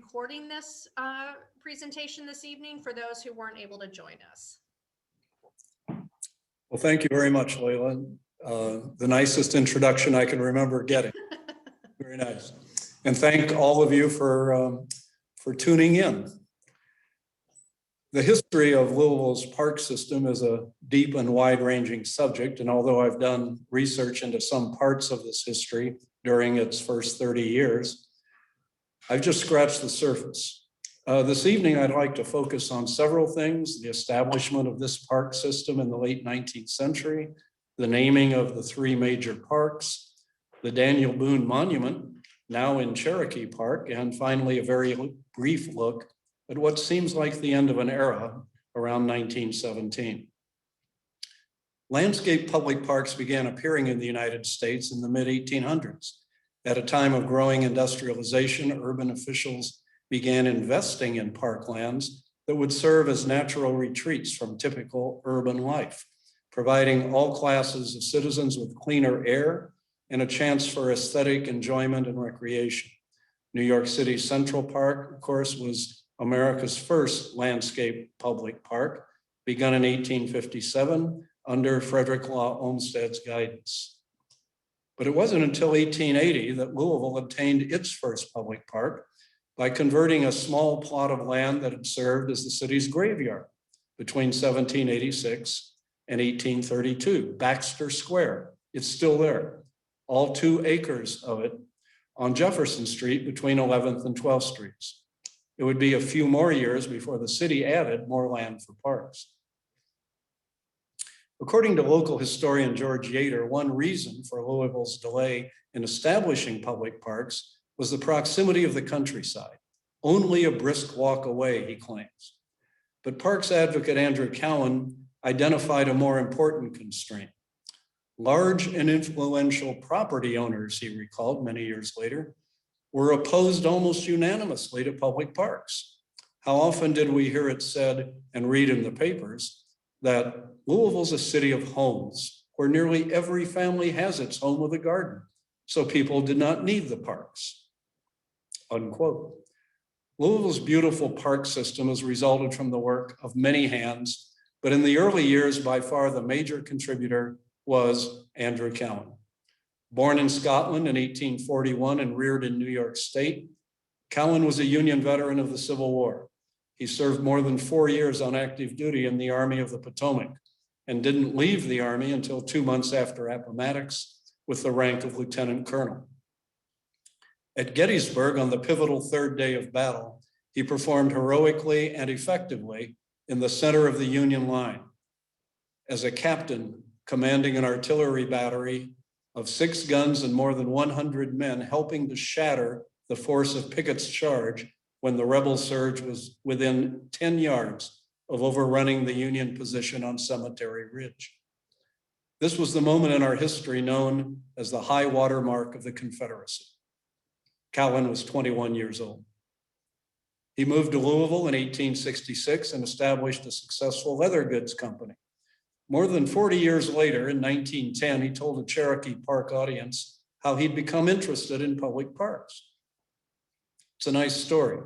recording this presentation this evening for those who weren't able to join us. Well, thank you very much, Leila. The nicest introduction I can remember getting. Very nice. And thank all of you for tuning in. The history of Louisville's park system is a deep and wide-ranging subject, and although I've done research into some parts of this history during its first 30 years, I've just scratched the surface. This evening, I'd like to focus on several things: the establishment of this park system in the late 19th century, the naming of the three major parks, the Daniel Boone Monument, now in Cherokee Park, and finally, a very brief look at what seems like the end of an era around 1917. Landscape public parks began appearing in the United States in the mid-1800s. At a time of growing industrialization, urban officials began investing in parklands that would serve as natural retreats from typical urban life, providing all classes of citizens with cleaner air and a chance for aesthetic enjoyment and recreation. New York City's Central Park, of course, was America's first landscape public park, begun in 1857 under Frederick Law Olmsted's guidance. But it wasn't until 1880 that Louisville obtained its first public park by converting a small plot of land that had served as the city's graveyard between 1786 and 1832, Baxter Square. It's still there, all 2 acres of it on Jefferson Street between 11th and 12th Streets. It would be a few more years before the city added more land for parks. According to local historian George Yater, one reason for Louisville's delay in establishing public parks was the proximity of the countryside. Only a brisk walk away, he claims. But parks advocate Andrew Cowan identified a more important constraint. Large and influential property owners, he recalled many years later, were opposed almost unanimously to public parks. How often did we hear it said and read in the papers that Louisville's a city of homes, where nearly every family has its home with a garden, so people did not need the parks, unquote. Louisville's beautiful park system has resulted from the work of many hands, but in the early years, by far the major contributor was Andrew Cowan. Born in Scotland in 1841 and reared in New York State, Cowan was a Union veteran of the Civil War. He served more than 4 years on active duty in the Army of the Potomac and didn't leave the Army until 2 months after Appomattox with the rank of Lieutenant Colonel. At Gettysburg, on the pivotal 3rd day of battle, he performed heroically and effectively in the center of the Union line as a captain commanding an artillery battery of 6 guns and more than 100 men, helping to shatter the force of Pickett's charge when the rebel surge was within 10 yards of overrunning the Union position on Cemetery Ridge. This was the moment in our history known as the high water mark of the Confederacy. Cowan was 21 years old. He moved to Louisville in 1866 and established a successful leather goods company. More than 40 years later, in 1910, he told a Cherokee Park audience how he'd become interested in public parks. It's a nice story.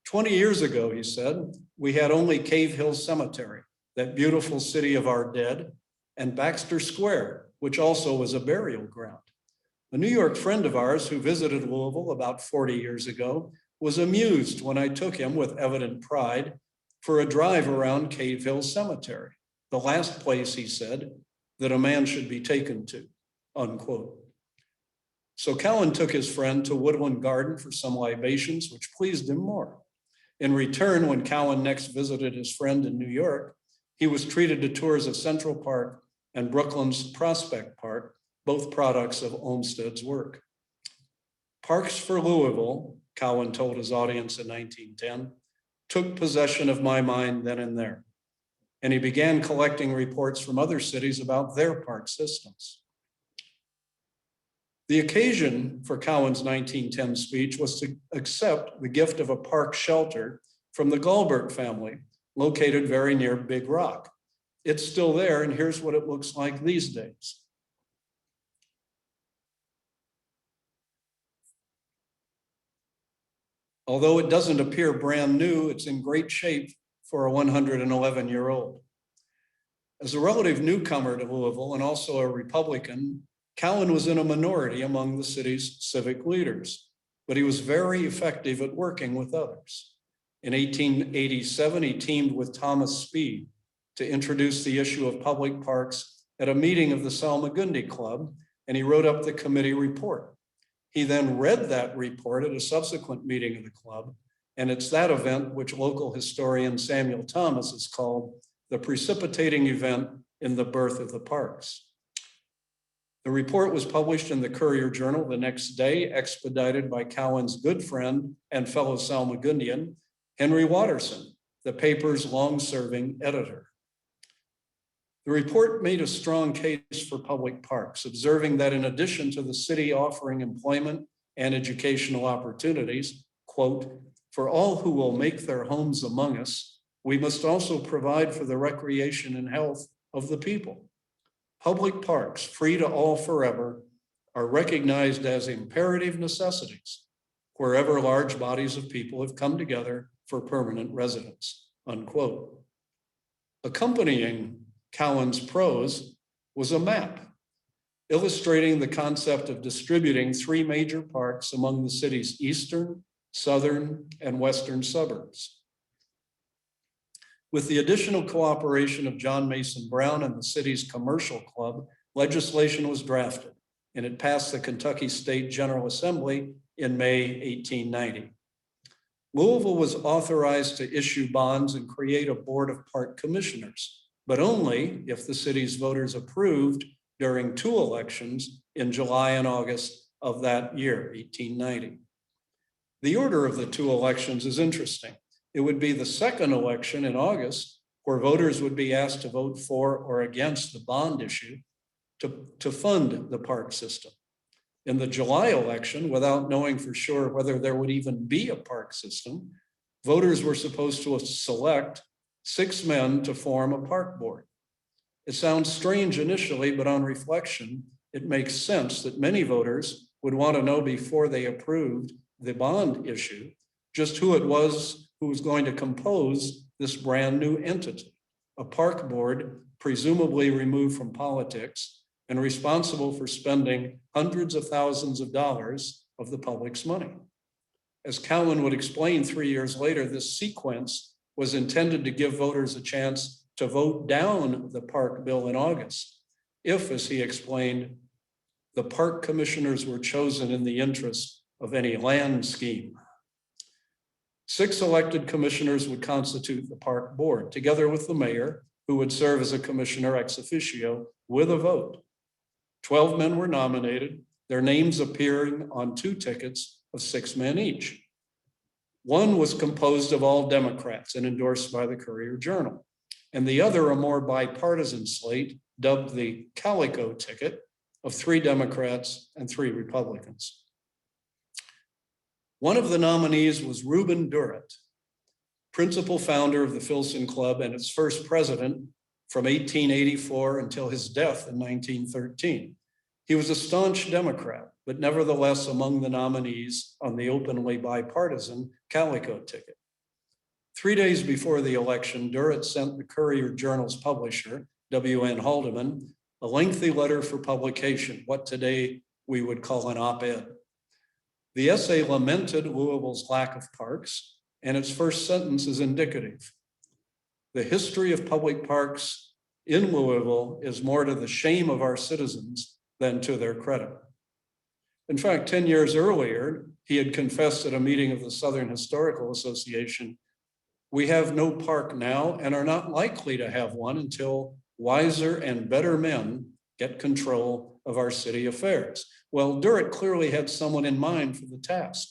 20 years ago, he said, we had only Cave Hill Cemetery, that beautiful city of our dead, and Baxter Square, which also was a burial ground. A New York friend of ours who visited Louisville about 40 years ago was amused when I took him with evident pride for a drive around Cave Hill Cemetery, the last place, he said, that a man should be taken to, unquote. So Cowan took his friend to Woodland Garden for some libations, which pleased him more. In return, when Cowan next visited his friend in New York, he was treated to tours of Central Park and Brooklyn's Prospect Park, both products of Olmsted's work. Parks for Louisville, Cowan told his audience in 1910, took possession of my mind then and there. And he began collecting reports from other cities about their park systems. The occasion for Cowan's 1910 speech was to accept the gift of a park shelter from the Galbert family, located very near Big Rock. It's still there, and here's what it looks like these days. Although it doesn't appear brand new, it's in great shape for a 111-year-old. As a relative newcomer to Louisville and also a Republican, Cowan was in a minority among the city's civic leaders, but he was very effective at working with others. In 1887, he teamed with Thomas Speed to introduce the issue of public parks at a meeting of the Salmagundi Club, and he wrote up the committee report. He then read that report at a subsequent meeting of the club, and it's that event which local historian Samuel Thomas has called the precipitating event in the birth of the parks. The report was published in the Courier Journal the next day, expedited by Cowan's good friend and fellow Salmagundian, Henry Watterson, the paper's long-serving editor. The report made a strong case for public parks, observing that in addition to the city offering employment and educational opportunities, quote, for all who will make their homes among us, we must also provide for the recreation and health of the people. Public parks, free to all forever, are recognized as imperative necessities wherever large bodies of people have come together for permanent residence, unquote. Accompanying Cowan's prose was a map illustrating the concept of distributing 3 major parks among the city's eastern, southern, and western suburbs. With the additional cooperation of John Mason Brown and the city's commercial club, legislation was drafted, and it passed the Kentucky State General Assembly in May 1890. Louisville was authorized to issue bonds and create a board of park commissioners, but only if the city's voters approved during 2 elections in July and August of that year, 1890. The order of the 2 elections is interesting. It would be the second election in August where voters would be asked to vote for or against the bond issue to fund the park system. In the July election, without knowing for sure whether there would even be a park system, voters were supposed to select 6 men to form a park board. It sounds strange initially, but on reflection, it makes sense that many voters would want to know before they approved the bond issue just who it was who was going to compose this brand new entity, a park board presumably removed from politics and responsible for spending hundreds of thousands of dollars of the public's money. As Cowan would explain 3 years later, this sequence was intended to give voters a chance to vote down the park bill in August, if, as he explained, the park commissioners were chosen in the interest of any land scheme. 6 elected commissioners would constitute the park board, together with the mayor, who would serve as a commissioner ex officio with a vote. 12 men were nominated, their names appearing on 2 tickets of 6 men each. One was composed of all Democrats and endorsed by the Courier Journal, and the other a more bipartisan slate dubbed the Calico ticket of 3 Democrats and 3 Republicans. One of the nominees was Ruben Durrett, principal founder of the Filson Club and its first president from 1884 until his death in 1913. He was a staunch Democrat, but nevertheless among the nominees on the openly bipartisan Calico ticket. 3 days before the election, Durrett sent the Courier Journal's publisher, W.N. Haldeman, a lengthy letter for publication, what today we would call an op-ed. The essay lamented Louisville's lack of parks, and its first sentence is indicative. The history of public parks in Louisville is more to the shame of our citizens than to their credit. In fact, 10 years earlier, he had confessed at a meeting of the Southern Historical Association, "We have no park now and are not likely to have one until wiser and better men get control of our city affairs." Well, Durrett clearly had someone in mind for the task,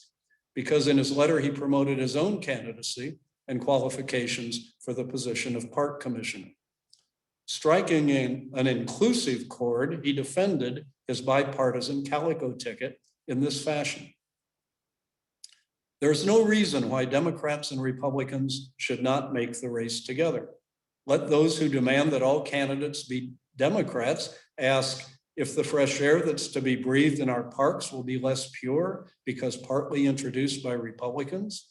because in his letter, he promoted his own candidacy and qualifications for the position of park commissioner. Striking an inclusive chord, he defended his bipartisan Calico ticket in this fashion. There's no reason why Democrats and Republicans should not make the race together. Let those who demand that all candidates be Democrats ask, If the fresh air that's to be breathed in our parks will be less pure because partly introduced by Republicans,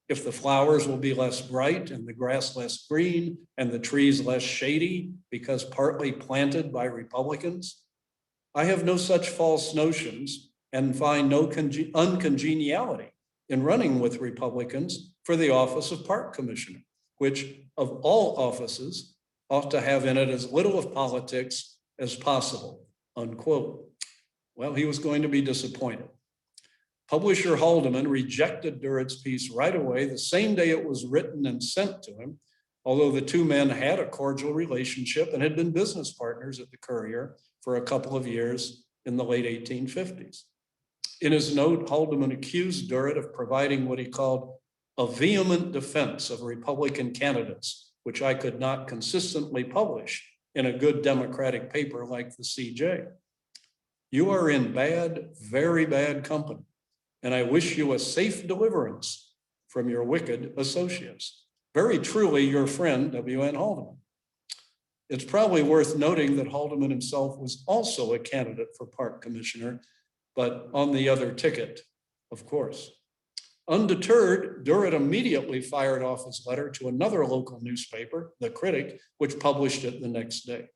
if the flowers will be less bright and the grass less green and the trees less shady because partly planted by Republicans, I have no such false notions and find no uncongeniality in running with Republicans for the office of Park Commissioner, which of all offices ought to have in it as little of politics as possible, unquote. Well, he was going to be disappointed. Publisher Haldeman rejected Durrett's piece right away the same day it was written and sent to him, although the two men had a cordial relationship and had been business partners at the Courier for a couple of years in the late 1850s. In his note, Haldeman accused Durrett of providing what he called a vehement defense of Republican candidates, which I could not consistently publish in a good Democratic paper like the CJ. You are in bad, very bad company, and I wish you a safe deliverance from your wicked associates. Very truly, your friend, W.N. Haldeman. It's probably worth noting that Haldeman himself was also a candidate for Park Commissioner, but on the other ticket, of course. Undeterred, Durrett immediately fired off his letter to another local newspaper, The Critic, which published it the next day.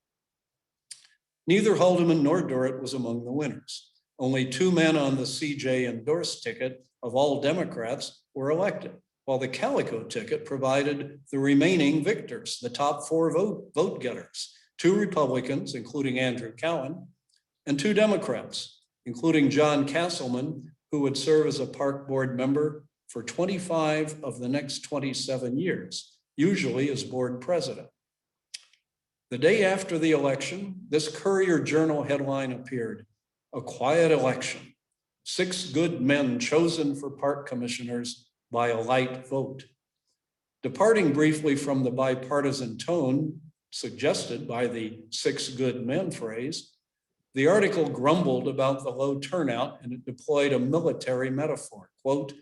Neither Haldeman nor Durrett was among the winners. Only two men on the CJ endorsed ticket of all Democrats were elected, while the Calico ticket provided the remaining victors, the top four vote getters, two Republicans, including Andrew Cowan, and two Democrats, including John Castleman, who would serve as a park board member for 25 of the next 27 years, usually as board president. The day after the election, this Courier Journal headline appeared, "A quiet election, 6 good men chosen for park commissioners by a light vote." Departing briefly from the bipartisan tone suggested by the 6 good men phrase, the article grumbled about the low turnout and it deployed a military metaphor. Quote,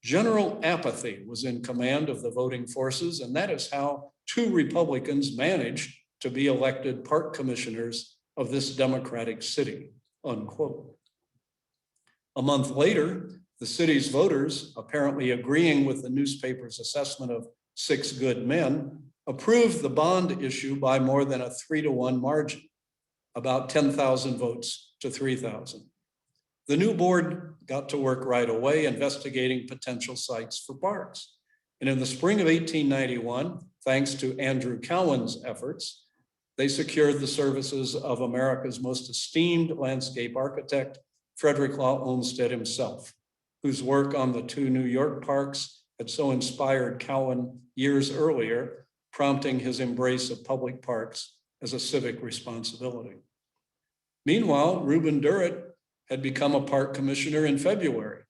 "General apathy was in command of the voting forces, and that is how 2 Republicans managed to be elected park commissioners of this Democratic city," unquote. A month later, the city's voters, apparently agreeing with the newspaper's assessment of 6 good men, approved the bond issue by more than a 3-to-1 margin, about 10,000 votes to 3,000. The new board got to work right away investigating potential sites for parks. And in the spring of 1891, thanks to Andrew Cowan's efforts, they secured the services of America's most esteemed landscape architect, Frederick Law Olmsted himself, whose work on the 2 New York parks had so inspired Cowan years earlier, prompting his embrace of public parks as a civic responsibility. Meanwhile, Ruben Durrett had become a park commissioner in February,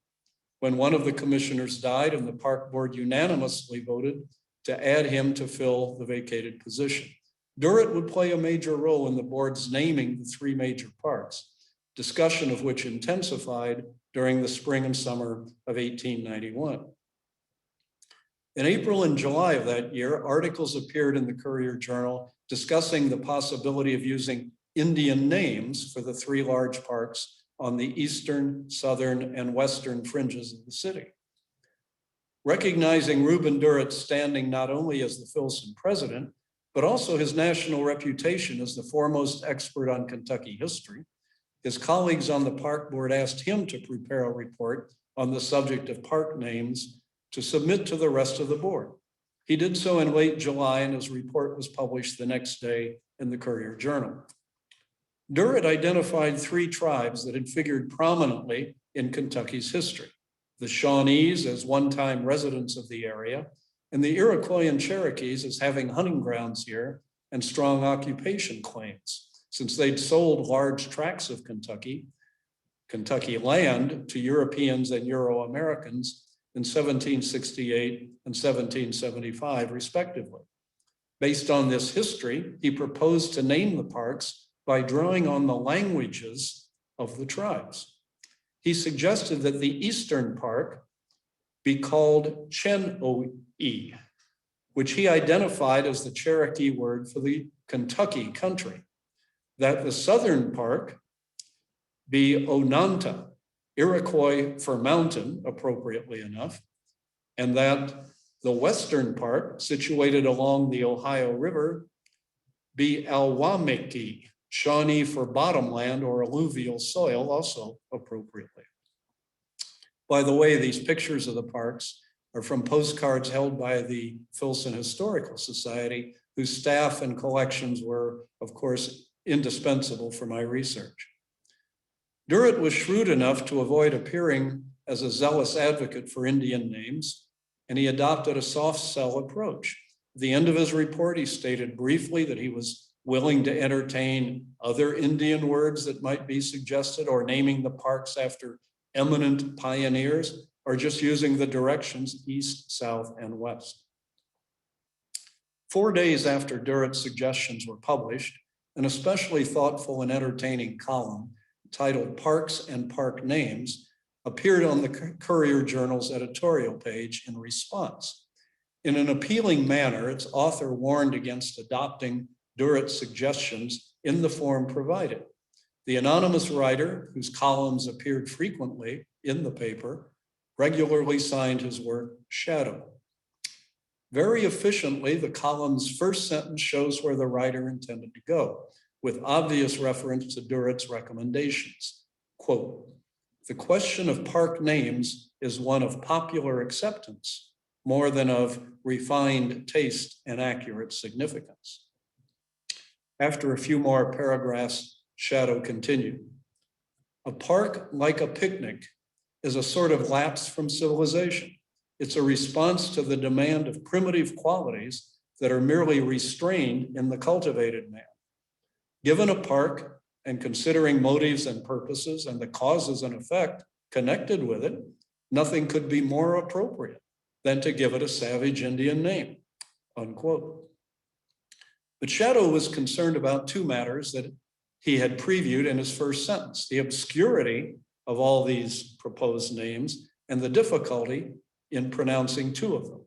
when one of the commissioners died and the park board unanimously voted to add him to fill the vacated position. Durrett would play a major role in the board's naming the 3 major parks, discussion of which intensified during the spring and summer of 1891. In April and July of that year, articles appeared in the Courier Journal discussing the possibility of using Indian names for the 3 large parks on the eastern, southern, and western fringes of the city. Recognizing Ruben Durrett's standing not only as the Filson president, but also his national reputation as the foremost expert on Kentucky history, his colleagues on the park board asked him to prepare a report on the subject of park names to submit to the rest of the board. He did so in late July, and his report was published the next day in the Courier Journal. Durrett identified 3 tribes that had figured prominently in Kentucky's history: the Shawnees as one-time residents of the area, and the Iroquois and Cherokees as having hunting grounds here and strong occupation claims, since they'd sold large tracts of Kentucky land to Europeans and Euro-Americans in 1768 and 1775, respectively. Based on this history, he proposed to name the parks by drawing on the languages of the tribes. He suggested that the Eastern Park be called Chen-o-e, which he identified as the Cherokee word for the Kentucky country. that the southern park be Ononta, Iroquois for mountain, appropriately enough, and that the western part, situated along the Ohio River, be Alwamiki, Shawnee for bottomland or alluvial soil, also appropriately. By the way, these pictures of the parks are from postcards held by the Filson Historical Society, whose staff and collections were, of course, indispensable for my research. Durrett was shrewd enough to avoid appearing as a zealous advocate for Indian names, and he adopted a soft sell approach. At the end of his report, he stated briefly that he was willing to entertain other Indian words that might be suggested, or naming the parks after eminent pioneers, or just using the directions east, south, and west. 4 days after Durrett's suggestions were published, an especially thoughtful and entertaining column titled Parks and Park Names appeared on the Courier-Journal's editorial page in response. In an appealing manner, its author warned against adopting Durrett's suggestions in the form provided. The anonymous writer, whose columns appeared frequently in the paper, regularly signed his work Shadow. Very efficiently, the column's first sentence shows where the writer intended to go, with obvious reference to Durrett's recommendations. Quote, "The question of park names is one of popular acceptance, more than of refined taste and accurate significance." After a few more paragraphs, Shadow continued. "A park, like a picnic, is a sort of lapse from civilization. It's a response to the demand of primitive qualities that are merely restrained in the cultivated man. Given a park, and considering motives and purposes and the causes and effect connected with it, nothing could be more appropriate than to give it a savage Indian name," unquote. But Shadow was concerned about two matters that he had previewed in his first sentence: the obscurity of all these proposed names and the difficulty in pronouncing two of them.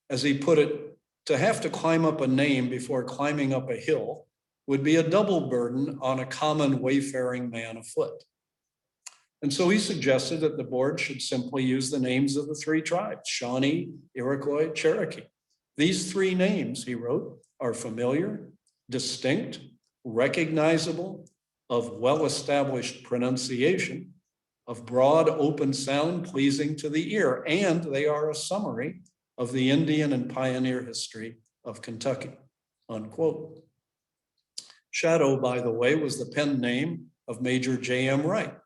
As he put it, to have to climb up a name before climbing up a hill would be a double burden on a common wayfaring man afoot. And so he suggested that the board should simply use the names of the three tribes: Shawnee, Iroquois, Cherokee. These three names, he wrote, are familiar, distinct, recognizable, of well-established pronunciation, of broad open sound pleasing to the ear, and they are a summary of the Indian and pioneer history of Kentucky, unquote. Shadow, by the way, was the pen name of Major J.M. Wright.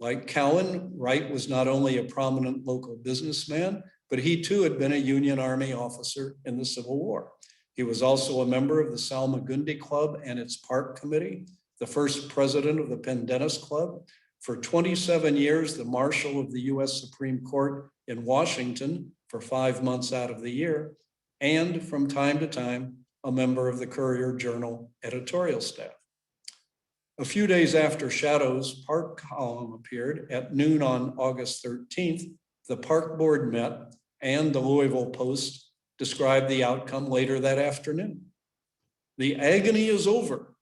Like Cowan, Wright was not only a prominent local businessman, but he too had been a Union Army officer in the Civil War. He was also a member of the Salmagundi Club and its park committee, the first president of the Pendennis Club, for 27 years, the marshal of the US Supreme Court in Washington for 5 months out of the year, and from time to time, a member of the Courier-Journal editorial staff. A few days after Shadow's park column appeared, at noon on August 13th, the park board met, and the Louisville Post described the outcome later that afternoon. "The agony is over.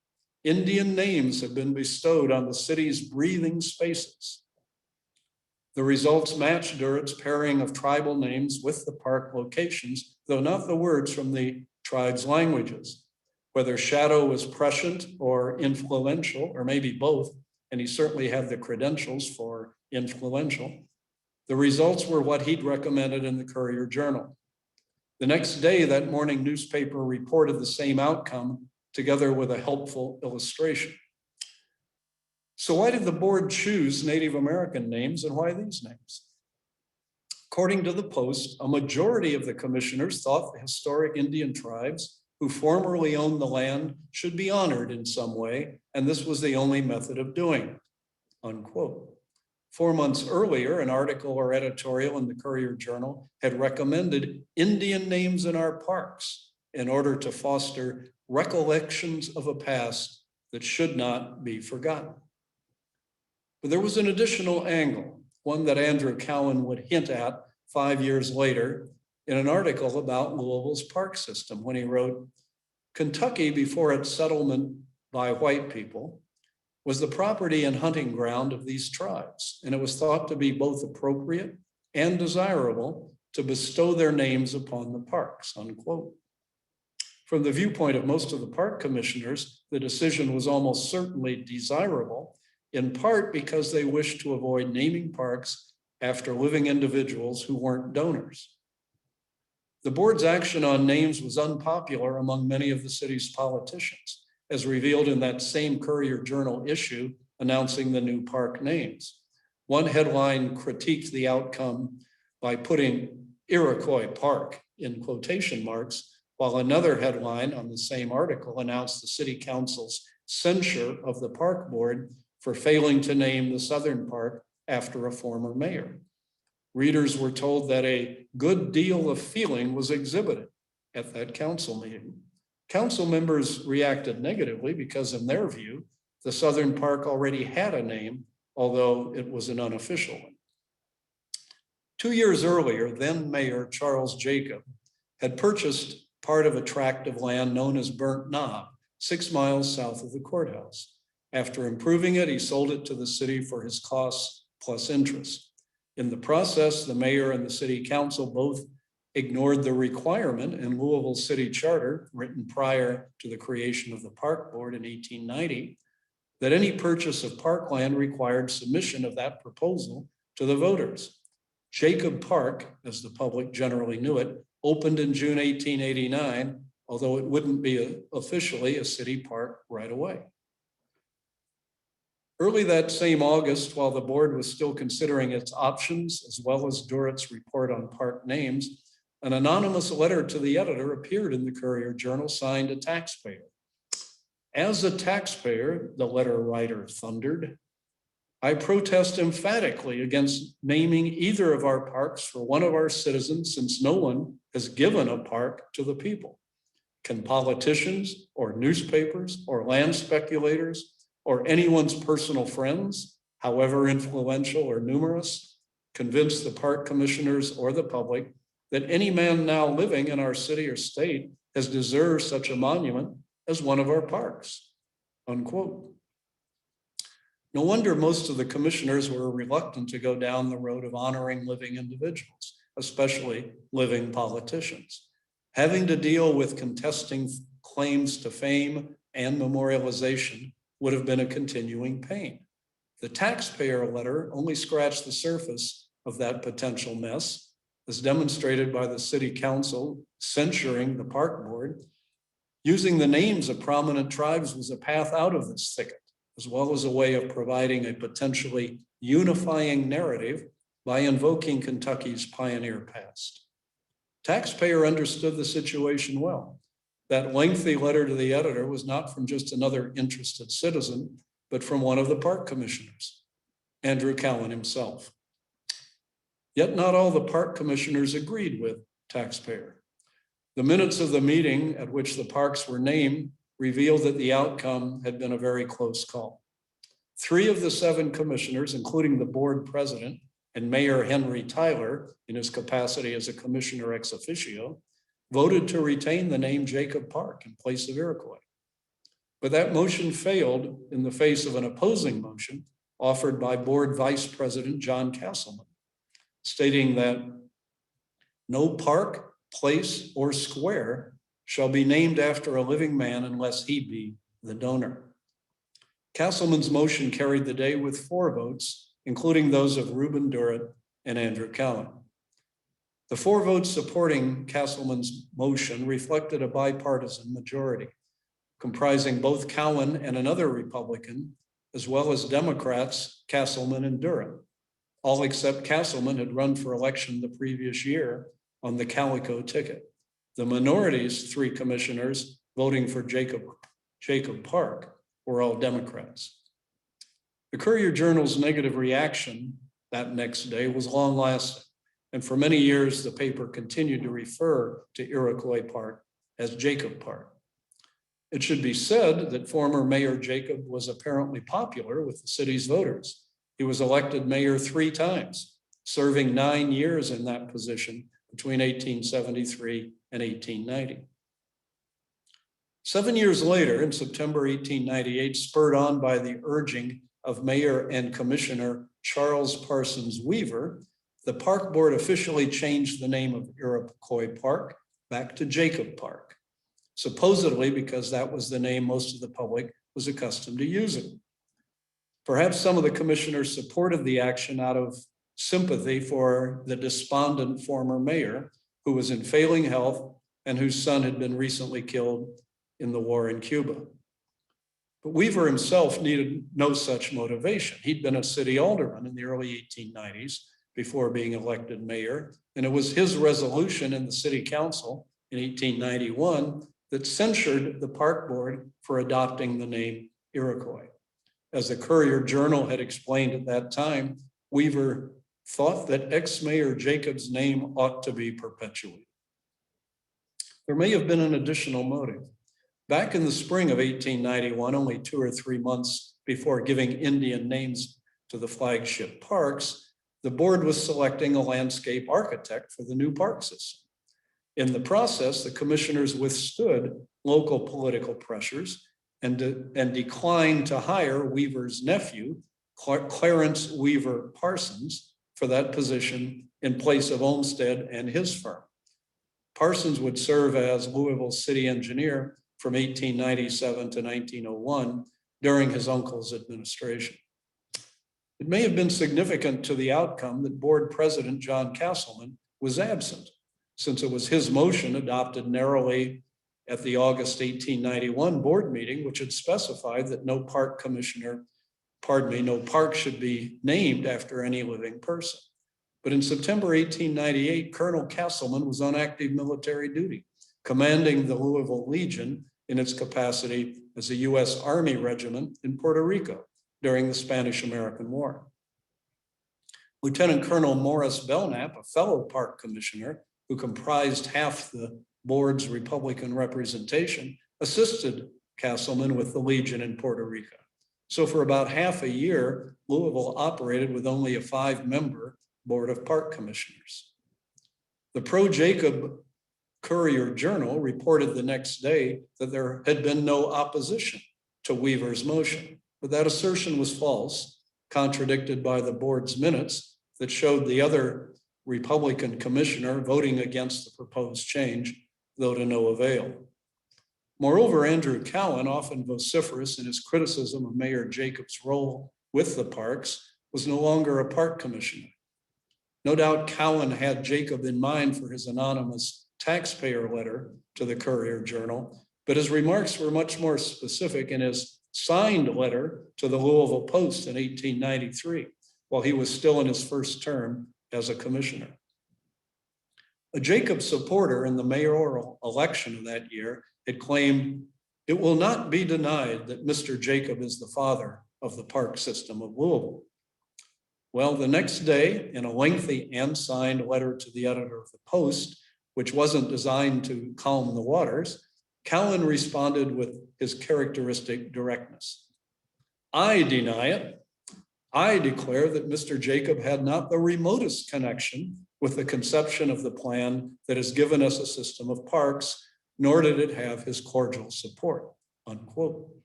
Indian names have been bestowed on the city's breathing spaces." The results matched Durrett's pairing of tribal names with the park locations, though not the words from the tribe's languages. Whether Shadow was prescient or influential, or maybe both, and he certainly had the credentials for influential, the results were what he'd recommended in the Courier-Journal. The next day, that morning newspaper reported the same outcome, together with a helpful illustration. So why did the board choose Native American names, and why these names? According to the Post, a majority of the commissioners thought the historic Indian tribes who formerly owned the land should be honored in some way, and this was the only method of doing it, unquote. 4 months earlier, an article or editorial in the Courier-Journal had recommended Indian names in our parks in order to foster recollections of a past that should not be forgotten. But there was an additional angle, one that Andrew Cowan would hint at 5 years later in an article about Louisville's park system, when he wrote, "Kentucky, before its settlement by white people, was the property and hunting ground of these tribes, and it was thought to be both appropriate and desirable to bestow their names upon the parks, unquote. From the viewpoint of most of the park commissioners, the decision was almost certainly desirable, in part because they wished to avoid naming parks after living individuals who weren't donors. The board's action on names was unpopular among many of the city's politicians, as revealed in that same Courier Journal issue announcing the new park names. One headline critiqued the outcome by putting Iroquois Park in quotation marks, while another headline on the same article announced the city council's censure of the park board for failing to name the Southern Park after a former mayor. Readers were told that a good deal of feeling was exhibited at that council meeting. Council members reacted negatively because, in their view, the Southern Park already had a name, although it was an unofficial one. 2 years earlier, then Mayor Charles Jacob had purchased part of a tract of land known as Burnt Knob, 6 miles south of the courthouse. After improving it, he sold it to the city for his costs plus interest. In the process, the mayor and the city council both ignored the requirement in Louisville City Charter, written prior to the creation of the Park Board in 1890, that any purchase of parkland required submission of that proposal to the voters. Jacob Park, as the public generally knew it, opened in June 1889, although it wouldn't be officially a city park right away. Early that same August, while the board was still considering its options, as well as Durrett's report on park names, an anonymous letter to the editor appeared in the Courier Journal, signed a taxpayer. As a taxpayer, the letter writer thundered, I protest emphatically against naming either of our parks for one of our citizens, since no one has given a park to the people. Can politicians or newspapers or land speculators or anyone's personal friends, however influential or numerous, convince the park commissioners or the public that any man now living in our city or state has deserved such a monument as one of our parks, unquote. No wonder most of the commissioners were reluctant to go down the road of honoring living individuals, especially living politicians. Having to deal with contesting claims to fame and memorialization would have been a continuing pain. The taxpayer letter only scratched the surface of that potential mess, as demonstrated by the city council censuring the park board. Using the names of prominent tribes was a path out of this thicket, as well as a way of providing a potentially unifying narrative by invoking Kentucky's pioneer past. Taxpayer understood the situation well. That lengthy letter to the editor was not from just another interested citizen, but from one of the park commissioners, Andrew Cowan himself. Yet not all the park commissioners agreed with taxpayer. The minutes of the meeting at which the parks were named revealed that the outcome had been a very close call. 3 of the 7 commissioners, including the board president and Mayor Henry Tyler in his capacity as a commissioner ex officio, voted to retain the name Jacob Park in place of Iroquois. But that motion failed in the face of an opposing motion offered by board vice president John Castleman, stating that no park, place, or square shall be named after a living man unless he be the donor. Castleman's motion carried the day with 4 votes, including those of Ruben Durrett and Andrew Cowan. The 4 votes supporting Castleman's motion reflected a bipartisan majority, comprising both Cowan and another Republican, as well as Democrats, Castleman and Durrett. All except Castleman had run for election the previous year on the Calico ticket. The minority's 3 commissioners voting for Jacob Park were all Democrats. The Courier Journal's negative reaction that next day was long-lasting, and for many years the paper continued to refer to Iroquois Park as Jacob Park. It should be said that former Mayor Jacob was apparently popular with the city's voters. He was elected mayor 3 times, serving 9 years in that position between 1873 and 1890. 7 years later, in September 1898, spurred on by the urging of Mayor and Commissioner Charles Parsons Weaver, the Park Board officially changed the name of Iroquois Park back to Jacob Park, supposedly because that was the name most of the public was accustomed to using. Perhaps some of the commissioners supported the action out of sympathy for the despondent former mayor who was in failing health and whose son had been recently killed in the war in Cuba. But Weaver himself needed no such motivation. He'd been a city alderman in the early 1890s before being elected mayor, and it was his resolution in the city council in 1891 that censured the park board for adopting the name Iroquois. As the Courier-Journal had explained at that time, Weaver thought that ex-mayor Jacob's name ought to be perpetuated. There may have been an additional motive. Back in the spring of 1891, only 2 or 3 months before giving Indian names to the flagship parks, the board was selecting a landscape architect for the new park system. In the process, the commissioners withstood local political pressures and declined to hire Weaver's nephew, Clarence Weaver Parsons, for that position in place of Olmsted and his firm. Parsons would serve as Louisville's city engineer from 1897 to 1901 during his uncle's administration. It may have been significant to the outcome that board president John Castleman was absent, since it was his motion adopted narrowly at the August 1891 board meeting, which had specified that no park should be named after any living person. But in September 1898, Colonel Castleman was on active military duty, commanding the Louisville Legion in its capacity as a U.S. Army regiment in Puerto Rico during the Spanish-American War. Lieutenant Colonel Morris Belknap, a fellow park commissioner who comprised half the board's Republican representation, assisted Castleman with the Legion in Puerto Rico. So for about half a year, Louisville operated with only a 5-member board of park commissioners. The pro-Jacob Courier-Journal reported the next day that there had been no opposition to Weaver's motion, but that assertion was false, contradicted by the board's minutes that showed the other Republican commissioner voting against the proposed change, though to no avail. Moreover, Andrew Cowan, often vociferous in his criticism of Mayor Jacob's role with the parks, was no longer a park commissioner. No doubt Cowan had Jacob in mind for his anonymous taxpayer letter to the Courier-Journal, but his remarks were much more specific in his signed letter to the Louisville Post in 1893, while he was still in his first term as a commissioner. A Jacob supporter in the mayoral election of that year had claimed, "It will not be denied that Mr. Jacob is the father of the park system of Louisville." Well, the next day, in a lengthy and signed letter to the editor of the Post, which wasn't designed to calm the waters, Cowan responded with his characteristic directness. "I deny it. I declare that Mr. Jacob had not the remotest connection with the conception of the plan that has given us a system of parks, nor did it have his cordial support," unquote.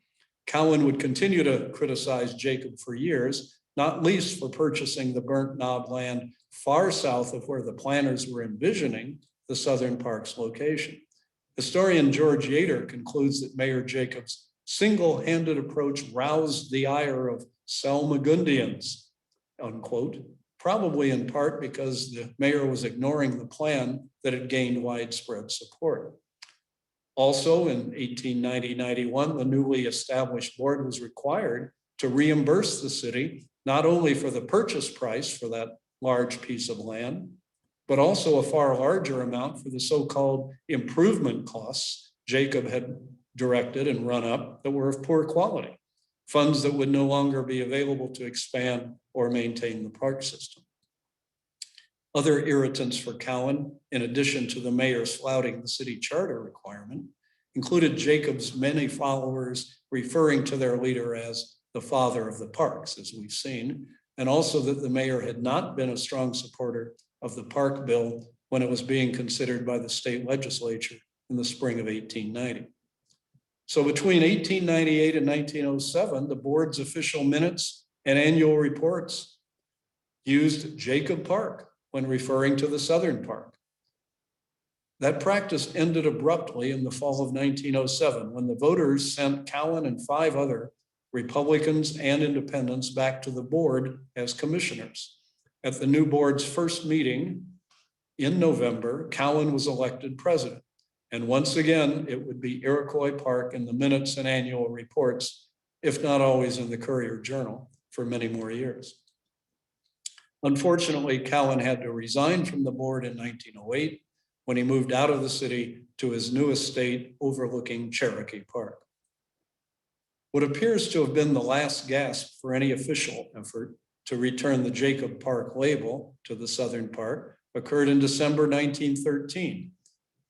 Cowan would continue to criticize Jacob for years, not least for purchasing the burnt knob land far south of where the planners were envisioning the Southern Parks location. Historian George Yater concludes that Mayor Jacob's single-handed approach roused the ire of Salmagundians, unquote, probably in part because the mayor was ignoring the plan that had gained widespread support. Also in 1890-91, the newly established board was required to reimburse the city not only for the purchase price for that large piece of land, but also a far larger amount for the so-called improvement costs Jacob had directed and run up that were of poor quality, funds that would no longer be available to expand or maintain the park system. Other irritants for Cowan, in addition to the mayor's flouting the city charter requirement, included Jacob's many followers referring to their leader as the father of the parks, as we've seen, and also that the mayor had not been a strong supporter of the park bill when it was being considered by the state legislature in the spring of 1890. So between 1898 and 1907, the board's official minutes and annual reports used Jacob Park when referring to the Southern Park. That practice ended abruptly in the fall of 1907 when the voters sent Cowan and 5 other Republicans and independents back to the board as commissioners. At the new board's first meeting in November, Cowan was elected president. And once again, it would be Iroquois Park in the minutes and annual reports, if not always in the Courier-Journal, for many more years. Unfortunately, Cowan had to resign from the board in 1908 when he moved out of the city to his new estate overlooking Cherokee Park. What appears to have been the last gasp for any official effort to return the Jacob Park label to the Southern Park occurred in December 1913.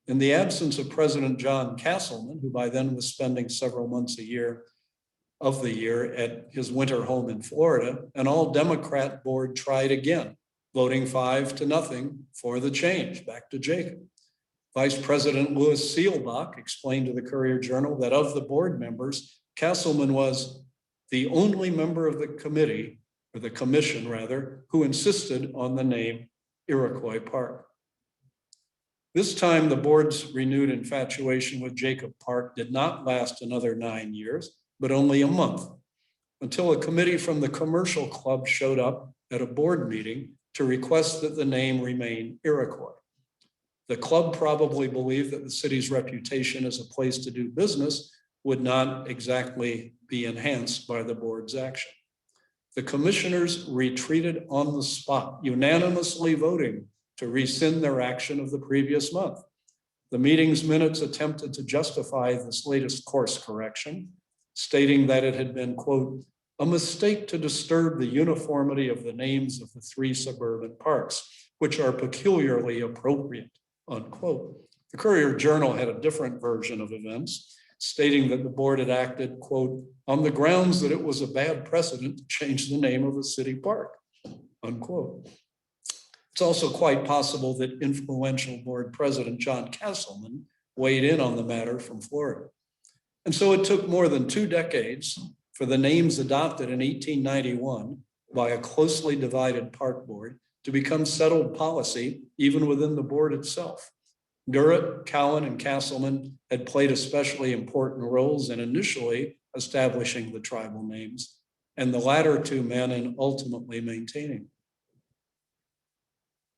In the absence of President John Castleman, who by then was spending several months of the year at his winter home in Florida, an all-Democrat board tried again, voting 5-0 for the change back to Jacob. Vice President Louis Seelbach explained to the Courier-Journal that of the board members, Castleman was the only member of the committee, or the commission rather, who insisted on the name Iroquois Park. This time, the board's renewed infatuation with Jacob Park did not last another 9 years, but only a month, until a committee from the commercial club showed up at a board meeting to request that the name remain Iroquois. The club probably believed that the city's reputation as a place to do business would not exactly be enhanced by the board's action. The commissioners retreated on the spot, unanimously voting to rescind their action of the previous month. The meeting's minutes attempted to justify this latest course correction, stating that it had been, quote, a mistake to disturb the uniformity of the names of the 3 suburban parks, which are peculiarly appropriate, unquote. The Courier-Journal had a different version of events, stating that the board had acted, quote, on the grounds that it was a bad precedent to change the name of a city park, unquote. It's also quite possible that influential board president John Castleman weighed in on the matter from Florida. And so it took more than 2 decades for the names adopted in 1891 by a closely divided park board to become settled policy even within the board itself. Durrett, Cowan, and Castleman had played especially important roles in initially establishing the tribal names, and the latter 2 men in ultimately maintaining.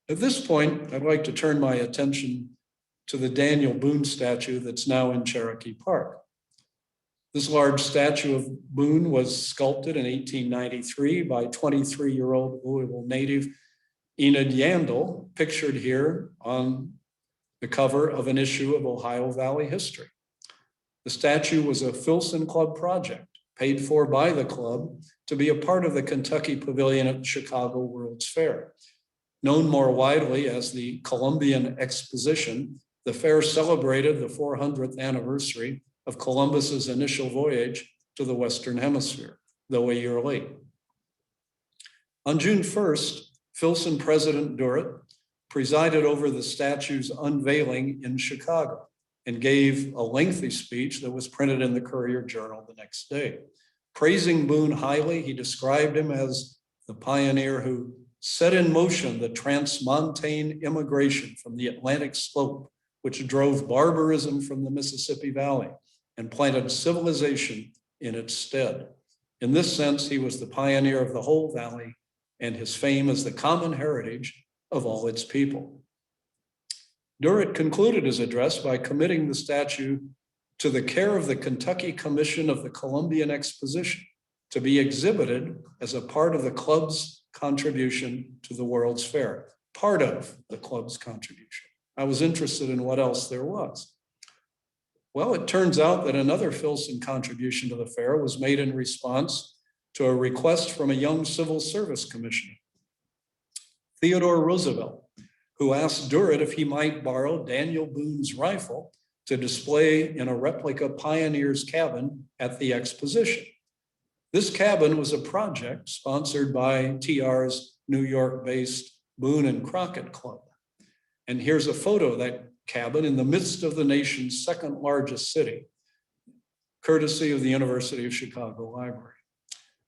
At this point, I'd like to turn my attention to the Daniel Boone statue that's now in Cherokee Park. This large statue of Boone was sculpted in 1893 by 23-year-old Louisville native Enid Yandel, pictured here on the cover of an issue of Ohio Valley History. The statue was a Filson Club project, paid for by the club to be a part of the Kentucky Pavilion at the Chicago World's Fair. Known more widely as the Columbian Exposition, the fair celebrated the 400th anniversary of Columbus's initial voyage to the Western Hemisphere, though a year late. On June 1st, Filson President Durrett presided over the statue's unveiling in Chicago and gave a lengthy speech that was printed in the Courier-Journal the next day. Praising Boone highly, he described him as the pioneer who set in motion the transmontane immigration from the Atlantic slope, which drove barbarism from the Mississippi Valley and planted civilization in its stead. In this sense, he was the pioneer of the whole valley, and his fame is the common heritage of all its people. Durrett concluded his address by committing the statue to the care of the Kentucky Commission of the Columbian Exposition to be exhibited as a part of the club's contribution to the World's Fair, part of the club's contribution. I was interested in what else there was. Well, it turns out that another Filson contribution to the fair was made in response to a request from a young civil service commissioner, Theodore Roosevelt, who asked Durrett if he might borrow Daniel Boone's rifle to display in a replica pioneer's cabin at the exposition. This cabin was a project sponsored by TR's New York-based Boone and Crockett Club. And here's a photo of that cabin in the midst of the nation's second largest city. courtesy of the University of Chicago Library.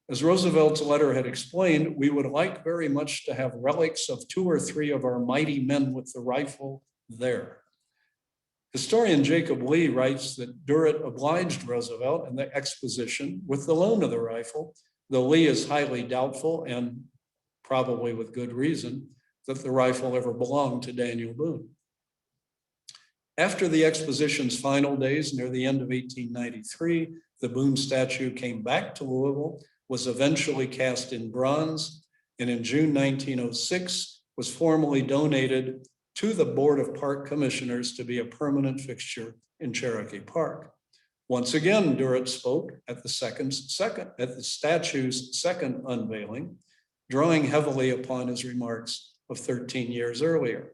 As Roosevelt's letter had explained, we would like very much to have relics of 2 or 3 of our mighty men with the rifle there. Historian Jacob Lee writes that Durrett obliged Roosevelt in the exposition with the loan of the rifle, though Lee is highly doubtful, and probably with good reason, that the rifle ever belonged to Daniel Boone. After the exposition's final days near the end of 1893, the Boone statue came back to Louisville, was eventually cast in bronze, and in June 1906 was formally donated to the Board of Park Commissioners to be a permanent fixture in Cherokee Park. Once again, Durrett spoke at the statue's second unveiling, drawing heavily upon his remarks of 13 years earlier.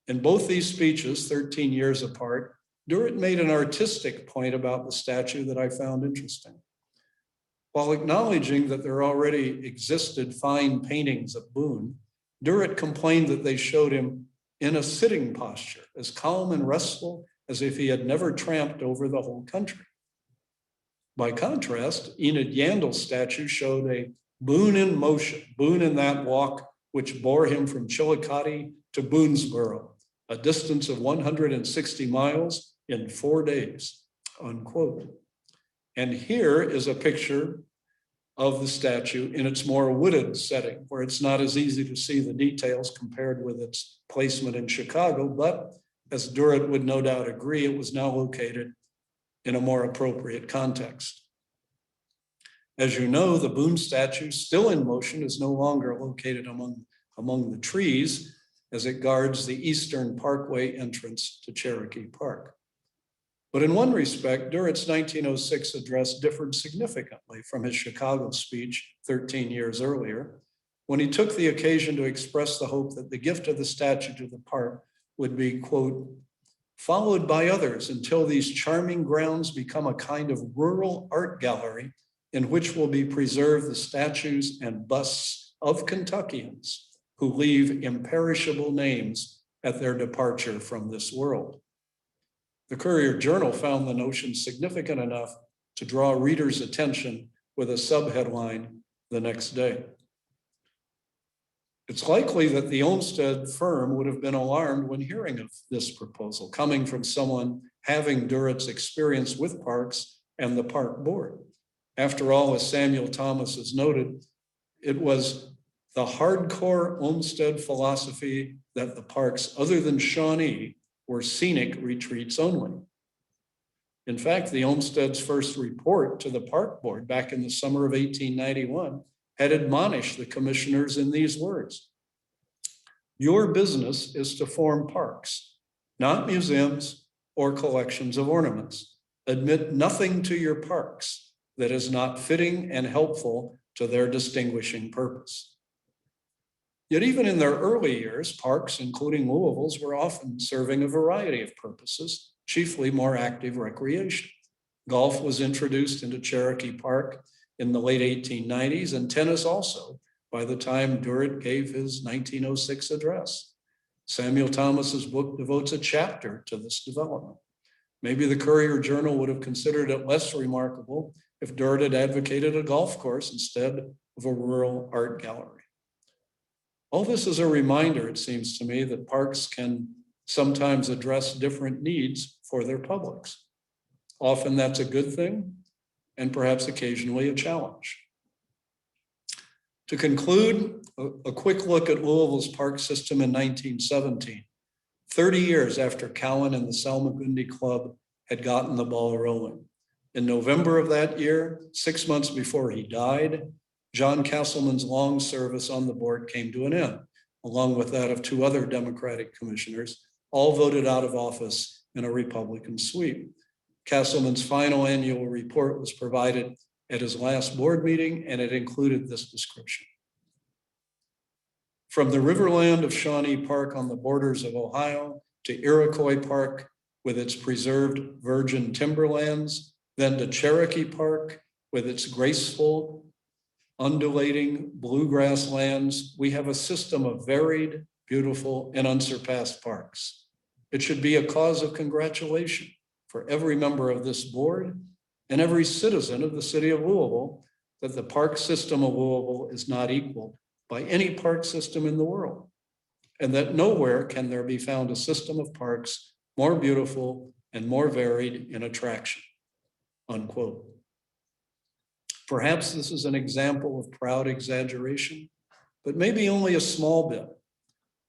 In both these speeches, 13 years apart, Durrett made an artistic point about the statue that I found interesting. While acknowledging that there already existed fine paintings of Boone, Durrett complained that they showed him in a sitting posture, as calm and restful as if he had never tramped over the whole country. By contrast, Enid Yandel's statue showed a Boone in motion, Boone in that walk which bore him from Chillicothe to Boonesboro, a distance of 160 miles in 4 days, unquote. And here is a picture of the statue in its more wooded setting, where it's not as easy to see the details compared with its placement in Chicago, but as Durrett would no doubt agree, it was now located in a more appropriate context. As you know, the Boone statue, still in motion, is no longer located among the trees, as it guards the Eastern Parkway entrance to Cherokee Park. But in one respect, Durrett's 1906 address differed significantly from his Chicago speech 13 years earlier, when he took the occasion to express the hope that the gift of the statue to the park would be, quote, followed by others until these charming grounds become a kind of rural art gallery in which will be preserved the statues and busts of Kentuckians who leave imperishable names at their departure from this world. The Courier-Journal found the notion significant enough to draw readers' attention with a subheadline the next day. It's likely that the Olmsted firm would have been alarmed when hearing of this proposal, coming from someone having Durrett's experience with parks and the park board. After all, as Samuel Thomas has noted, it was the hardcore Olmsted philosophy that the parks, other than Shawnee, were scenic retreats only. In fact, the Olmsted's first report to the park board back in the summer of 1891 had admonished the commissioners in these words: your business is to form parks, not museums or collections of ornaments. Admit nothing to your parks that is not fitting and helpful to their distinguishing purpose. Yet even in their early years, parks, including Louisville's, were often serving a variety of purposes, chiefly more active recreation. Golf was introduced into Cherokee Park in the late 1890s, and tennis also, by the time Durrett gave his 1906 address. Samuel Thomas's book devotes a chapter to this development. Maybe the Courier-Journal would have considered it less remarkable if Durrett had advocated a golf course instead of a rural art gallery. All this is a reminder, it seems to me, that parks can sometimes address different needs for their publics. Often that's a good thing, and perhaps occasionally a challenge. To conclude, a quick look at Louisville's park system in 1917, 30 years after Cowan and the Salmagundi Club had gotten the ball rolling. In November of that year, 6 months before he died, John Castleman's long service on the board came to an end, along with that of 2 other Democratic commissioners, all voted out of office in a Republican sweep. Castleman's final annual report was provided at his last board meeting, and it included this description. From the riverland of Shawnee Park on the borders of Ohio to Iroquois Park with its preserved virgin timberlands, then to Cherokee Park with its graceful, undulating bluegrass lands, we have a system of varied, beautiful, and unsurpassed parks. It should be a cause of congratulation for every member of this board and every citizen of the city of Louisville that the park system of Louisville is not equal by any park system in the world, and that nowhere can there be found a system of parks more beautiful and more varied in attraction, unquote. Perhaps this is an example of proud exaggeration, but maybe only a small bit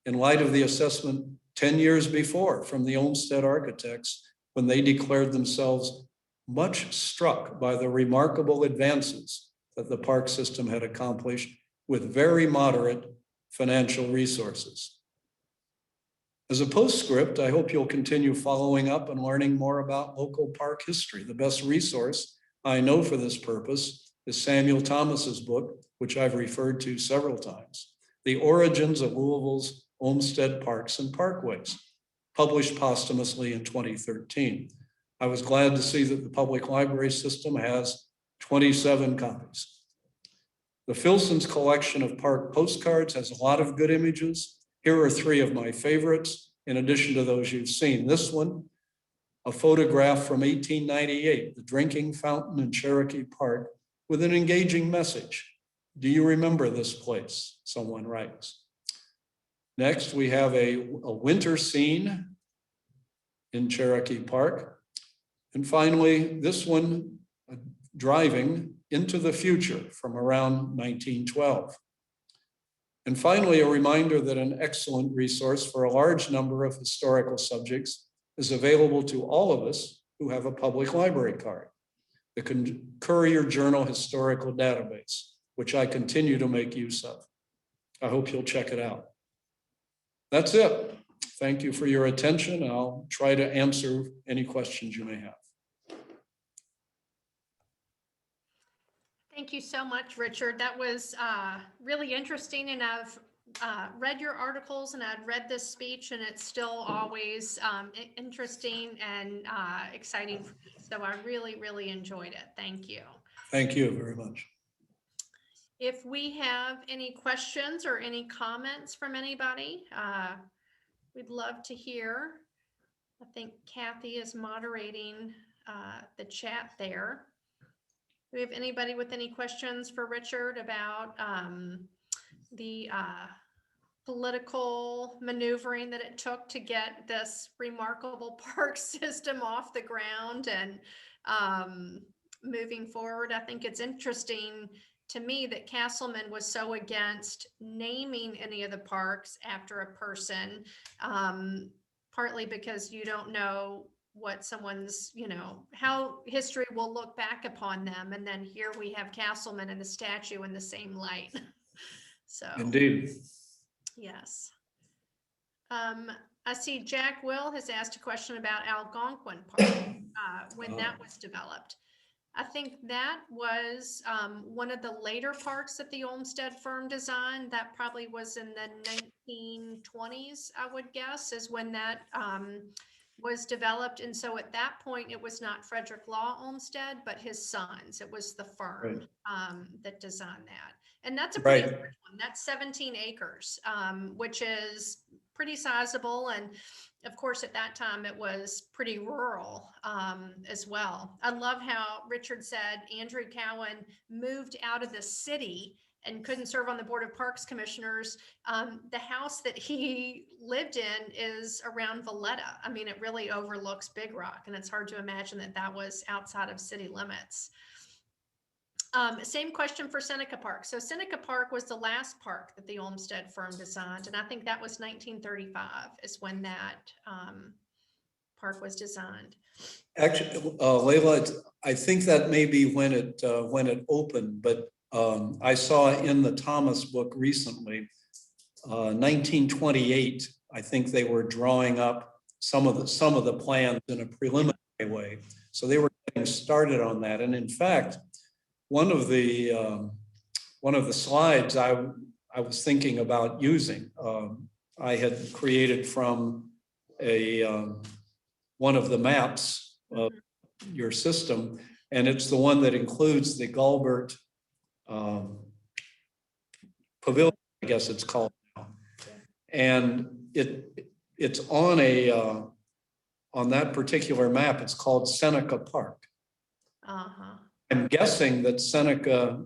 in light of the assessment 10 years before from the Olmsted architects when they declared themselves much struck by the remarkable advances that the park system had accomplished with very moderate financial resources. As a postscript, I hope you'll continue following up and learning more about local park history. The best resource I know for this purpose is Samuel Thomas's book, which I've referred to several times, The Origins of Louisville's Olmsted Parks and Parkways, published posthumously in 2013. I was glad to see that the public library system has 27 copies. The Filson's collection of park postcards has a lot of good images. Here are 3 of my favorites, in addition to those you've seen. This one, a photograph from 1898, the drinking fountain in Cherokee Park, with an engaging message. Do you remember this place? Someone writes. Next, we have a winter scene in Cherokee Park. And finally, this one, driving into the future from around 1912. And finally, a reminder that an excellent resource for a large number of historical subjects is available to all of us who have a public library card, the Courier Journal Historical Database, which I continue to make use of. I hope you'll check it out. That's it. Thank you for your attention. I'll try to answer any questions you may have. Thank you so much, Richard. That was really interesting, and I've read your articles and I've read this speech, and it's still always interesting and exciting for me. So I really, really enjoyed it. Thank you. Thank you very much. If we have any questions or any comments from anybody, we'd love to hear. I think Kathy is moderating the chat there. Do we have anybody with any questions for Richard about the political maneuvering that it took to get this remarkable park system off the ground and moving forward? I think it's interesting to me that Castleman was so against naming any of the parks after a person, partly because you don't know what someone's, how history will look back upon them. And then here we have Castleman and the statue in the same light. So Indeed. Yes. I see Jack Will has asked a question about Algonquin Park, when that was developed. I think that was one of the later parks that the Olmsted firm designed. That probably was in the 1920s, I would guess, is when that was developed. And so at that point, it was not Frederick Law Olmsted, but his sons. It was the firm that designed that. And that's a pretty large one. That's 17 acres, which is pretty sizable. And of course, at that time, it was pretty rural as well. I love how Richard said Andrew Cowan moved out of the city and couldn't serve on the Board of Parks Commissioners. The house that he lived in is around Valletta. I mean, it really overlooks Big Rock, and it's hard to imagine that that was outside of city limits. Same question for Seneca Park. So Seneca Park was the last park that the Olmsted firm designed, and I think that was 1935 is when that park was designed. Actually, Layla, I think that may be when it opened, but I saw in the Thomas book recently, 1928. I think they were drawing up some of the plans in a preliminary way, so they were getting started on that. And in fact, one of the slides I was thinking about using, I had created from one of the maps of your system, and it's the one that includes the Gulbert Pavilion, I guess it's called now. And it's on on that particular map. It's called Seneca Park. Uh-huh. I'm guessing that Seneca,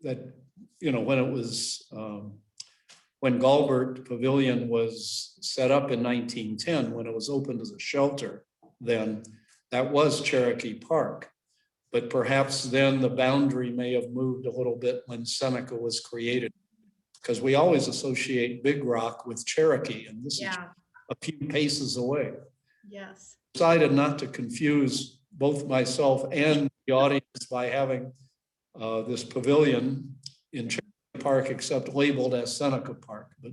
that, when it was, when Galbert Pavilion was set up in 1910, when it was opened as a shelter, then that was Cherokee Park. But perhaps then the boundary may have moved a little bit when Seneca was created, because we always associate Big Rock with Cherokee, and this is a few paces away. Yes. Decided not to confuse both myself and the audience by having this pavilion in Cherokee Park, except labeled as Seneca Park. But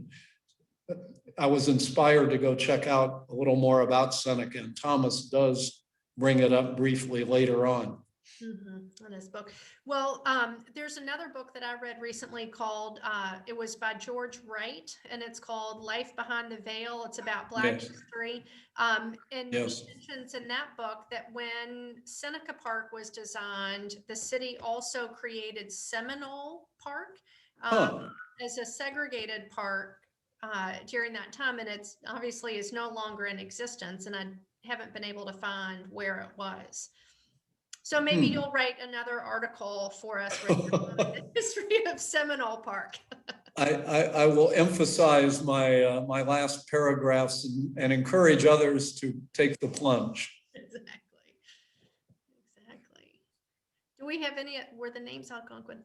I was inspired to go check out a little more about Seneca, and Thomas does bring it up briefly later on. On his book. Well, there's another book that I read recently called, it was by George Wright, and it's called Life Behind the Veil. It's about Black history. And he mentions in that book that when Seneca Park was designed, the city also created Seminole Park as a segregated park during that time. And it's obviously is no longer in existence, and I haven't been able to find where it was. So maybe you'll write another article for us, Richard, on the history of Seminole Park. I will emphasize my my last paragraphs and encourage others to take the plunge. Exactly. Do we have any, were the names Algonquin?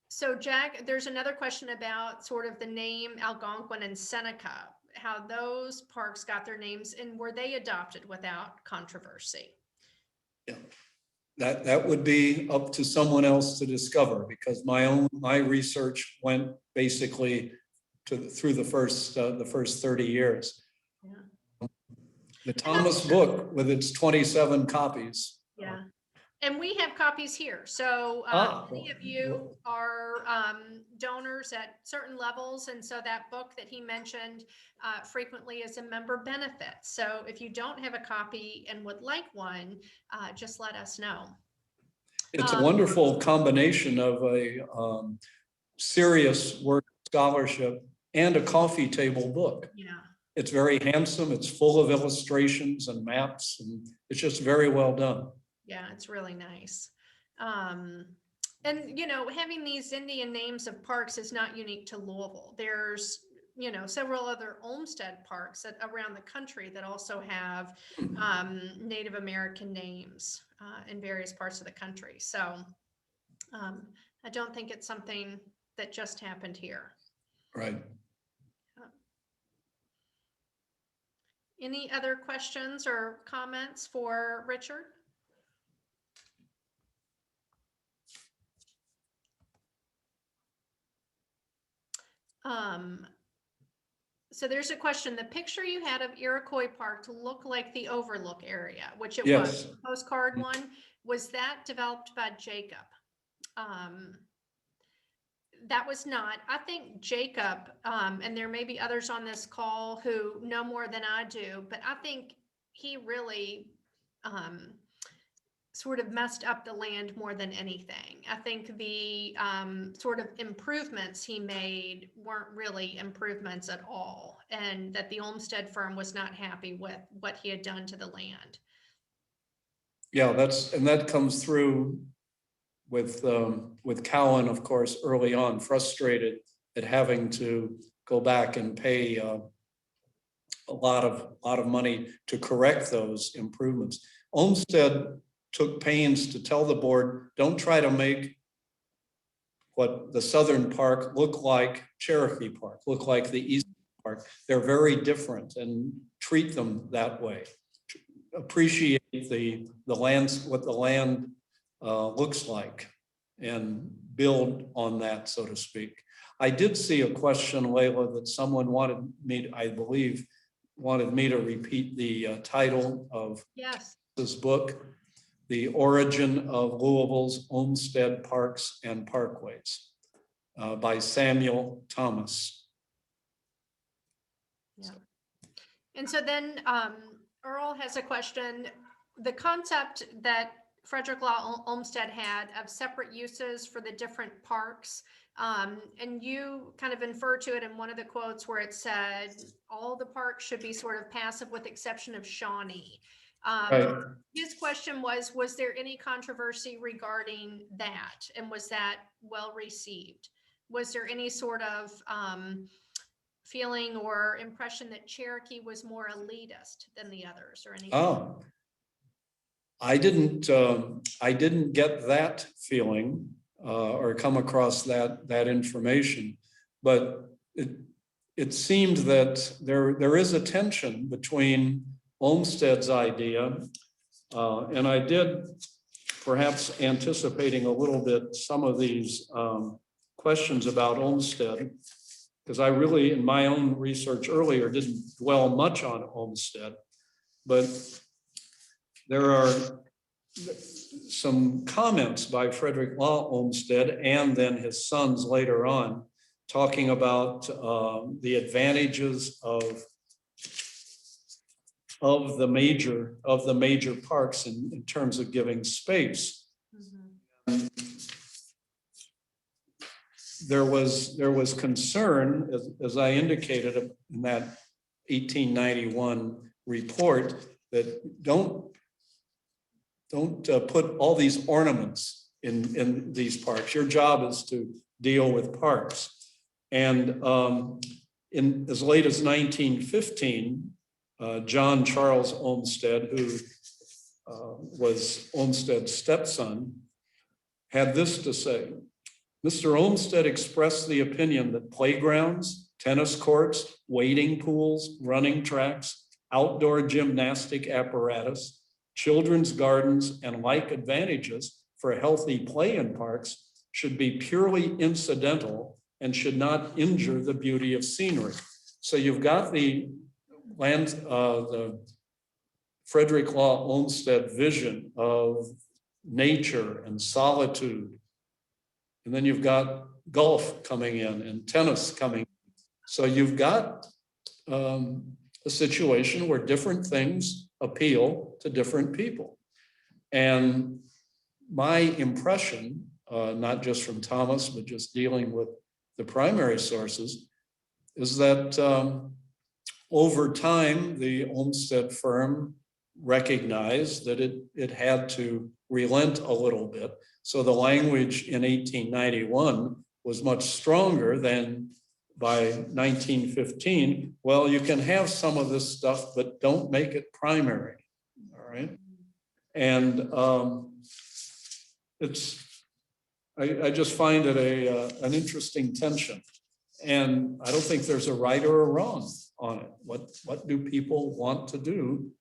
So Jack, there's another question about sort of the name Algonquin and Seneca, how those parks got their names, and were they adopted without controversy? Yeah, that would be up to someone else to discover, because my research went basically through the first 30 years. Yeah. The Thomas book with its 27 copies. Yeah. And we have copies here. So many of you are donors at certain levels. And so that book that he mentioned frequently is a member benefit. So if you don't have a copy and would like one, just let us know. It's a wonderful combination of a serious work scholarship and a coffee table book. Yeah. It's very handsome. It's full of illustrations and maps, and it's just very well done. Yeah, it's really nice. And, having these Indian names of parks is not unique to Louisville. There's, several other Olmsted parks around the country that also have Native American names in various parts of the country. So I don't think it's something that just happened here. Right. Any other questions or comments for Richard? So there's a question. The picture you had of Iroquois Park to look like the Overlook area, which it was, the postcard one, was that developed by Jacob? That was not. I think Jacob, and there may be others on this call who know more than I do, but I think he really sort of messed up the land more than anything. I think the sort of improvements he made weren't really improvements at all, and that the Olmsted firm was not happy with what he had done to the land. Yeah, that comes through with Cowan, of course, early on, frustrated at having to go back and pay a lot of money to correct those improvements. Olmsted took pains to tell the board, don't try to make what the Southern Park look like Cherokee Park, look like the Eastern Park. They're very different, and treat them that way. Appreciate the lands, what the land looks like, and build on that, so to speak. I did see a question, Layla, that someone wanted me, I believe, wanted me to repeat the title of this book. The Origin of Louisville's Olmsted Parks and Parkways by Samuel Thomas. Yeah. And so then Earl has a question. The concept that Frederick Law Olmsted had of separate uses for the different parks, and you kind of infer to it in one of the quotes where it said all the parks should be sort of passive with exception of Shawnee. Right. His question was there any controversy regarding that? And was that well received? Was there any sort of feeling or impression that Cherokee was more elitist than the others or anything? Oh, I didn't get that feeling or come across that information, but it seemed that there is a tension between Olmsted's idea, and I did, perhaps anticipating a little bit some of these questions about Olmsted, because I really, in my own research earlier, didn't dwell much on Olmsted, but there are some comments by Frederick Law Olmsted and then his sons later on, talking about the advantages of the major parks in terms of giving space. Mhm. There was concern, as I indicated in that 1891 report, that don't put all these ornaments in these parks. Your job is to deal with parks. And in as late as 1915, John Charles Olmsted, who was Olmsted's stepson, had this to say. Mr. Olmsted expressed the opinion that playgrounds, tennis courts, wading pools, running tracks, outdoor gymnastic apparatus, children's gardens, and like advantages for healthy play in parks should be purely incidental and should not injure the beauty of scenery. So you've got the Frederick Law Olmsted vision of nature and solitude. And then you've got golf coming in and tennis coming. So you've got a situation where different things appeal to different people. And my impression, not just from Thomas, but just dealing with the primary sources, is that over time, the Olmsted firm recognized that it had to relent a little bit. So the language in 1891 was much stronger than by 1915. Well, you can have some of this stuff, but don't make it primary, all right? And I just find it an interesting tension. And I don't think there's a right or a wrong on it. What do people want to do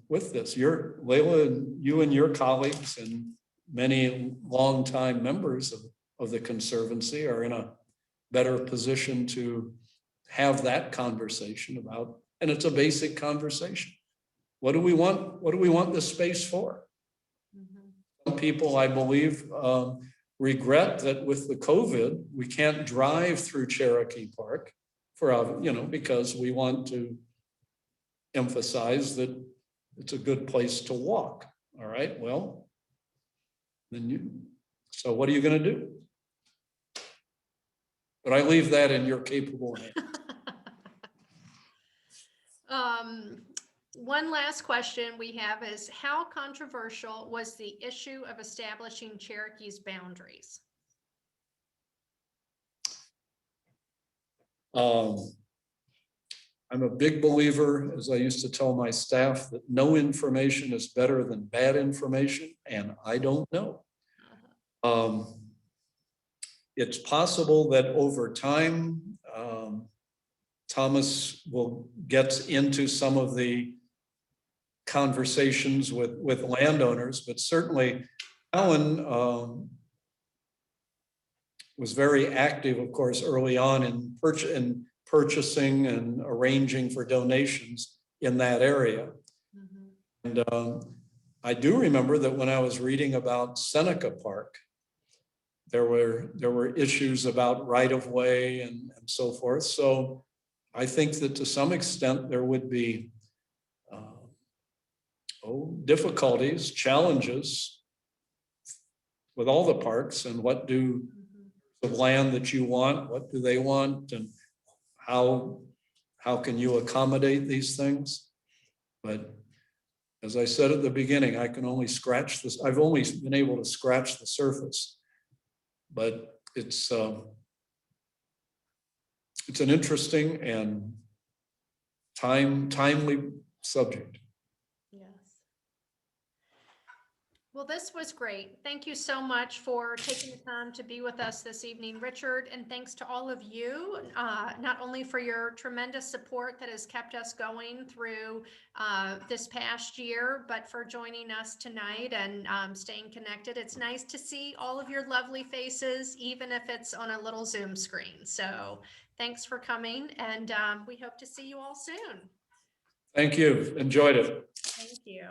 with this? Leila, you and your colleagues and many longtime members of the Conservancy are in a better position to have that conversation about, and it's a basic conversation. What do we want? What do we want this space for? Mhm. Some people, I believe, regret that with the COVID, we can't drive through Cherokee Park because we want to emphasize that it's a good place to walk. All right, well, so what are you going to do? But I leave that in your capable hands. One last question we have is, how controversial was the issue of establishing Cherokee's boundaries? I'm a big believer, as I used to tell my staff, that no information is better than bad information, and I don't know. It's possible that over time, Thomas will get into some of the conversations with landowners, but certainly Alan was very active, of course, early on in purchasing and arranging for donations in that area. Mm-hmm. And I do remember that when I was reading about Seneca Park, there were issues about right-of-way and so forth. So I think that to some extent there would be difficulties, challenges with all the parks, and what do the land that you want, what do they want, and how can you accommodate these things? But As I said at the beginning, I can only scratch this. I've only been able to scratch the surface, but it's an interesting and timely subject. Yes. Well, this was great. Thank you so much for taking the time to be with us this evening, Richard. And thanks to all of you, not only for your tremendous support that has kept us going through this past year, but for joining us tonight and staying connected. It's nice to see all of your lovely faces, even if it's on a little Zoom screen. So thanks for coming, and we hope to see you all soon. Thank you. Enjoyed it. Thank you.